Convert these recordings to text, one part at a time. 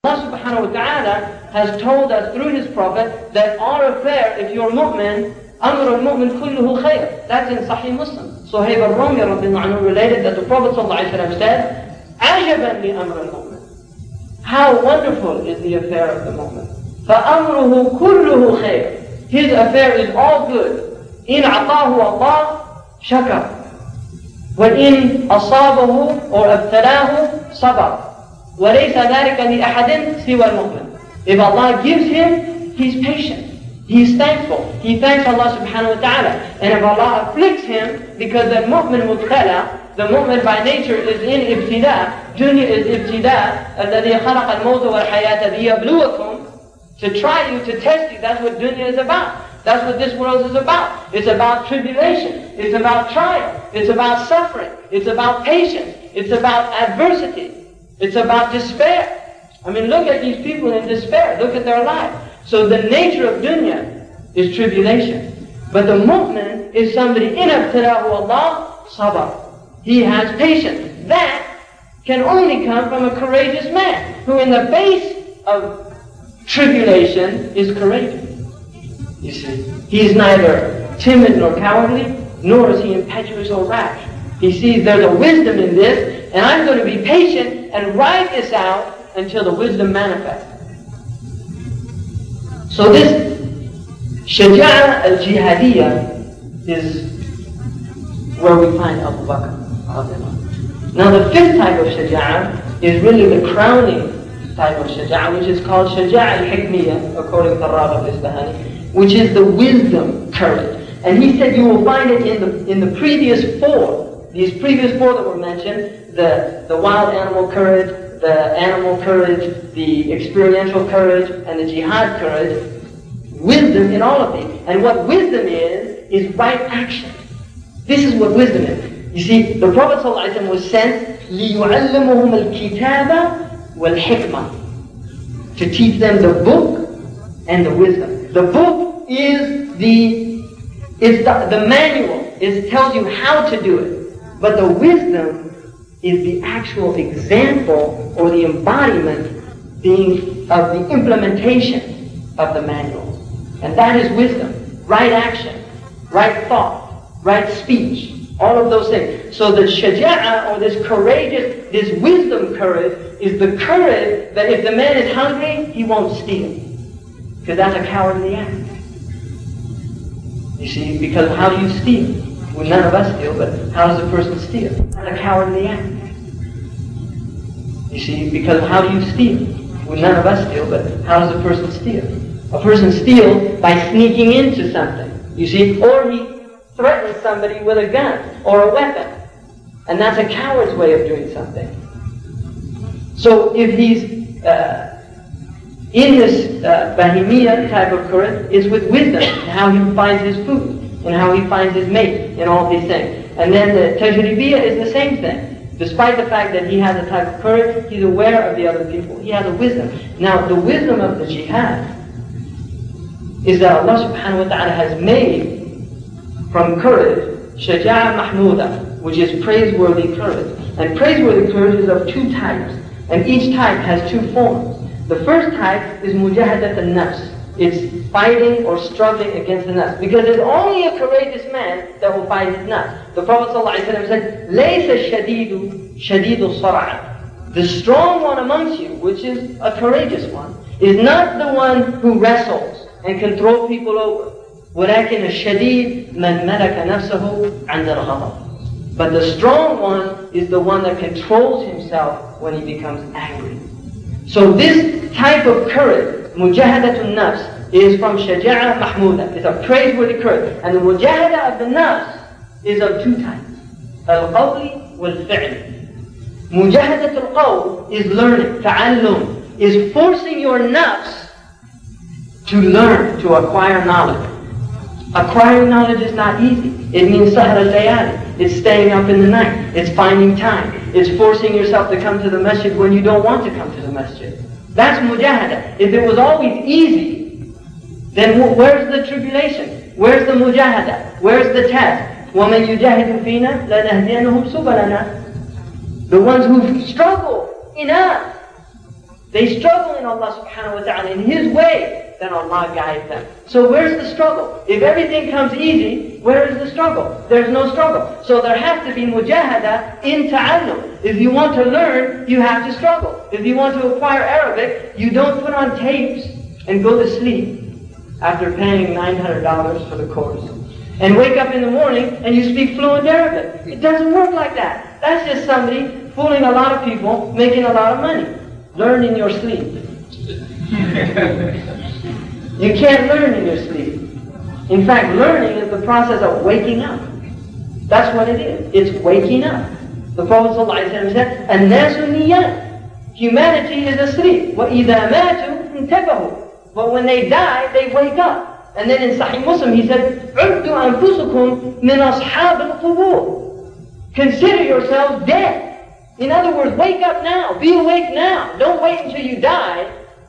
Allah subhanahu wa ta'ala has told us through His Prophet that our affair, if you're mu'min, أمر المؤمن كله خير. That's in Sahih Muslim. Suhaib al-Rumi radiallahu anhu related that the Prophet ﷺ said, عجبا لأمر المؤمن. How wonderful is the affair of the mu'min. فأمره كله خير. His affair is all good. إن عطاه الله شكر. وإن أصابه or ابتلاه صبر. وَلَيْسَ ذَلِكَ لِأَحَدٍ سِوَى الْمُؤْمِنِ. If Allah gives him, he's patient. He's thankful. He thanks Allah subhanahu wa ta'ala. And if Allah afflicts him, because the mu'min mubtala, the mu'min by nature is in ibtida, dunya is ibtida, الَّذِي خَلَقَ الْمَوْتَ وَالْحَيَاةَ لِيَبْلُوَكُمْ, to try you, to test you. That's what dunya is about. That's what this world is about. It's about tribulation. It's about trial. It's about suffering. It's about patience. It's about adversity. It's about despair. I mean, look at these people in despair. Look at their life. So the nature of dunya is tribulation. But the mu'min is somebody, in ibtilahu Allah, sabr. He has patience. That can only come from a courageous man, who in the face of tribulation is courageous. You see, he's neither timid nor cowardly, nor is he impetuous or rash. He sees there's a wisdom in this, and I'm going to be patient and ride this out until the wisdom manifests. So this shaja'a al-jihadiyya is where we find Abu Bakr. Now the fifth type of shaja'a is really the crowning type of shaja'a, which is called shaja'a al-hikmiyya, according to Raghib al-Isbahani, which is the wisdom courage. And he said you will find it in the previous four. These previous four that were mentioned, the wild animal courage, the animal courage, the experiential courage, and the jihad courage, wisdom in all of these. And what wisdom is right action. This is what wisdom is. You see, the Prophet ﷺ was sent لِيُعَلِّمُهُمَ الْكِتَابَ وَالْحِكْمَةِ, to teach them the book and the wisdom. The book is the manual. It tells you how to do it. But the wisdom is the actual example or the embodiment of the implementation of the manual. And that is wisdom. Right action, right thought, right speech, all of those things. So the shaja'a, or this courageous, this wisdom courage, is the courage that if the man is hungry, he won't steal. Because that's a cowardly act. You see, because how do you steal? Well, none of us steal, but how does a person steal? That's a cowardly act. You see, because how do you steal? Well, none of us steal, but how does a person steal? A person steals by sneaking into something, you see, or he threatens somebody with a gun or a weapon. And that's a coward's way of doing something. So if he's in this bahimiyya type of courage, is with wisdom, and how he finds his food, and how he finds his mate, and all these things. And then the tajribiyya is the same thing. Despite the fact that he has a type of courage, he's aware of the other people. He has a wisdom. Now, the wisdom of the jihad is that Allah subhanahu wa ta'ala has made from courage shaja'a mahmuda, which is praiseworthy courage. And praiseworthy courage is of two types. And each type has two forms. The first type is mujahadat al-nafs. It's fighting or struggling against the nafs. Because there's only a courageous man that will fight his nafs. The Prophet ﷺ said, لَيْسَ الشَّدِيدُ شَدِيدُ الصَّرْعَ. The strong one amongst you, which is a courageous one, is not the one who wrestles and can throw people over. وَلَكِنَ الشَّدِيدُ مَنْ مَلَكَ نَفْسَهُ عَنْدَ الْغَضَبِ. But the strong one is the one that controls himself when he becomes angry. So this type of courage, mujahadatun nafs, is from shaja'a mahmuda. It's a praiseworthy courage. And the mujahada of the nafs is of two types. Al-qawli wal-fi'li. Mujahadatul qawl is learning, ta'allum, is forcing your nafs to learn, to acquire knowledge. Acquiring knowledge is not easy. It means sahar al-layali. It's staying up in the night. It's finding time. It's forcing yourself to come to the masjid when you don't want to come to the masjid. That's mujahada. If it was always easy, then where's the tribulation? Where's the mujahada? Where's the test? وَمَنْ يُجَاهِدُ فِينَا لَنَهْدِيَنَّهُمْ سُبُلَنَا. The ones who struggle in us, They struggle in Allah subhanahu wa ta'ala in His way, then Allah guides them. So where's the struggle? If everything comes easy, where is the struggle? There's no struggle. So there has to be mujahada in ta'allum. If you want to learn, you have to struggle. If you want to acquire Arabic, you don't put on tapes and go to sleep after paying $900 for the course. And wake up in the morning and you speak fluent Arabic. It doesn't work like that. That's just somebody fooling a lot of people, making a lot of money. Learn in your sleep. You can't learn in your sleep. In fact, learning is the process of waking up. That's what it is. It's waking up. The Prophet ﷺ said, النَّاسُ نِيَّةٌ. Humanity is asleep. وَإِذَا مَاتُوا انْتَبَهُوا. But when they die, they wake up. And then in Sahih Muslim he said, عُدُّوا أَنفُسُكُمْ مِنْ أَصْحَابِ الْقُبُورِ. Consider yourselves dead. In other words, wake up now. Be awake now. Don't wait until you die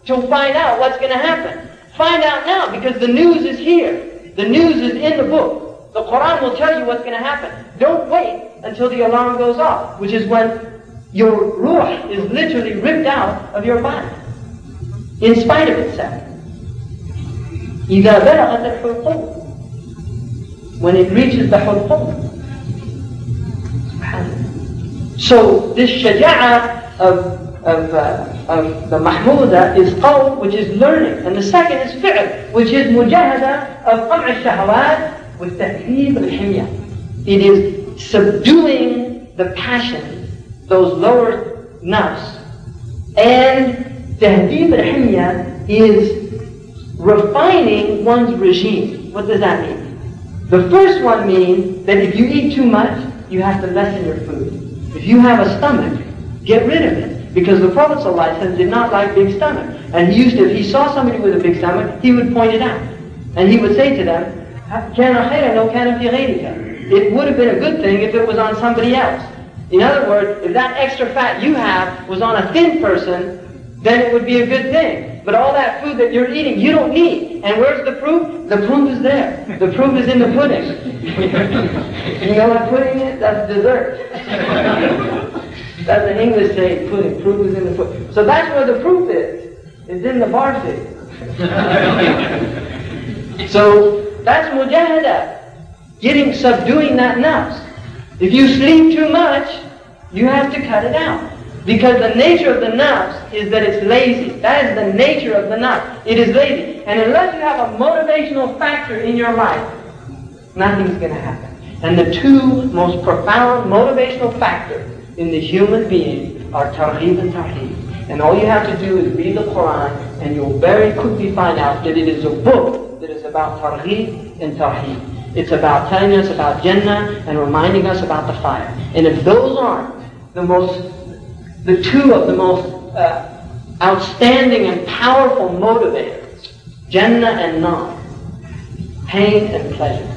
to find out what's going to happen. Find out now, because the news is here. The news is in the book. The Quran will tell you what's going to happen. Don't wait until the alarm goes off, which is when your ruh is literally ripped out of your body, in spite of itself. إِذَا بَلَغَتِ الْحُلْقُومِ. When it reaches the hulqum. So this shaja'ah of the mahmuda is qawl, which is learning. And the second is fi'l, which is mujahada of qam' al-shahawat with tahdhib al-himya. It is subduing the passions, those lower nafs. And tahdhib al-himya is refining one's regime. What does that mean? The first one means that if you eat too much, you have to lessen your food. If you have a stomach, get rid of it. Because the Prophet ﷺ did not like big stomach. And he used to, if he saw somebody with a big stomach, he would point it out. And he would say to them, كَانَ خَيْرًا لَوْ كَانَ فِي غَيْرِكَ. It would have been a good thing if it was on somebody else. In other words, if that extra fat you have was on a thin person, then it would be a good thing. But all that food that you're eating, you don't need. And where's the proof? The proof is there. The proof is in the pudding. You know what pudding is? That's dessert. That's an English saying, pudding. Proof is in the pudding. So that's where the proof is. It's in the barfi. So that's mujahada. Subduing that nafs. If you sleep too much, you have to cut it out. Because the nature of the nafs is that it's lazy. That is the nature of the nafs. It is lazy. And unless you have a motivational factor in your life, nothing's going to happen. And the two most profound motivational factors in the human being are targhib and tarhib. And all you have to do is read the Quran, and you'll very quickly find out that it is a book that is about targhib and tarhib. It's about telling us about Jannah and reminding us about the fire. And if those aren't the two of the most outstanding and powerful motivators, Jannah and Nar, pain and pleasure,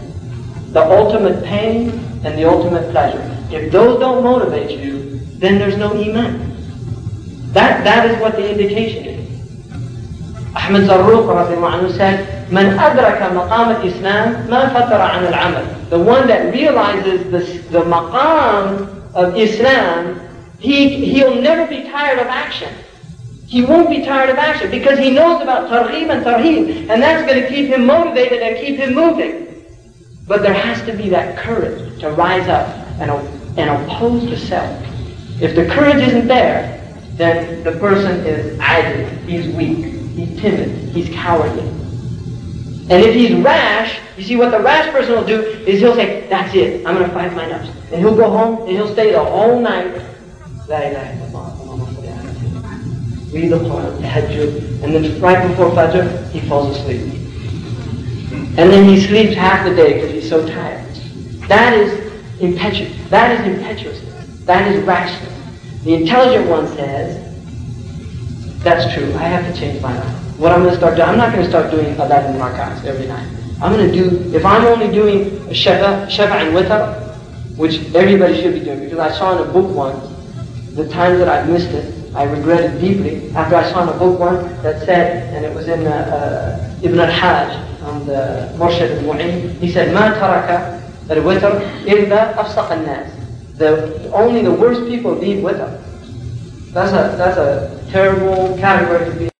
the ultimate pain and the ultimate pleasure. If those don't motivate you, then there's no iman. That is what the indication is. Ahmed Zarruq radiallahu anhu said, "Man adraka maqam al-Islam, ma fatara an al-amal." The one that realizes the maqam of Islam, he'll never be tired of action. He won't be tired of action because he knows about targhib and tarhib, and that's going to keep him motivated and keep him moving. But there has to be that courage to rise up and oppose the self. If the courage isn't there, then the person is ajiz, he's weak, he's timid, he's cowardly. And if he's rash, you see what the rash person will do is he'll say, "That's it, I'm going to fight my nafs." And he'll go home and he'll stay the whole night, La ilaha illallah, read the Quran, tahajjud, and then right before Fajr, he falls asleep. And then he sleeps half the day because he's so tired. That is impetuous. That is impetuousness. That is rashness. The intelligent one says, "That's true, I have to change my life. What I'm going to start doing, I'm not going to start doing 11 rakats every night. I'm going to do, if I'm only doing shafa and witr, which everybody should be doing, because I saw in a book once, the times that I've missed it, I regret it deeply. After I saw in a book once that said, and it was in Ibn al-Hajj, on the Murshid al-Mu'in, he said, "Ma taraka al-witr illa afsaq al-nas." Only the worst people leave witr. That's a terrible category to be